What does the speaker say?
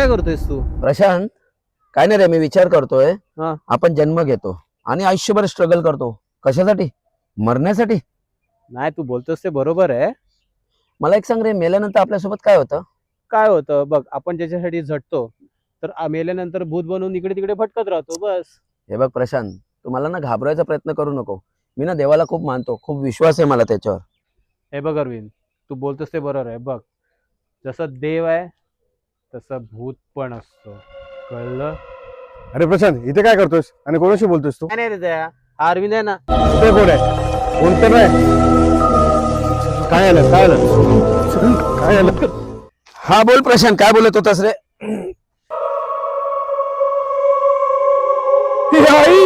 काय करतोयस तू? प्रशांत, काय नाही रे, मी विचार करतोय. हा. आपण जन्म घेतो आणि आयुष्यभर स्ट्रगल करतो. कशासाठी? मरण्यासाठी. नाही, तू बोलतोस ते बरोबर आहे. मला एक सांग रे, मेल्यानंतर आपल्यासोबत काय होतं? काय होतं बघ, आपण ज्याच्यासाठी झटतो तर मेल्यानंतर भूत बनवून इकडे तिकडे भटकत राहतो बस. हे बघ प्रशांत, तू मला ना घाबरायचा प्रयत्न करू नको. मी ना देवाला खूप मानतो, खूप विश्वास आहे मला त्याच्यावर. हे बघ अरविंद, तू बोलतोस ते बरोबर आहे. बघ, जसं देव आहे तसं भूत पण असतो, कळलं? अरे प्रशांत, इथे काय करतोयस आणि कोणाशी बोलतोयस तू? काय नाही रे, त्या हा अरविंद आहे ना. इथे कोण आहे? कोण तर नाही. काय आलं? काय आलं? काय आलं? हा बोल प्रशांत, काय बोलत होतास रे? ही आई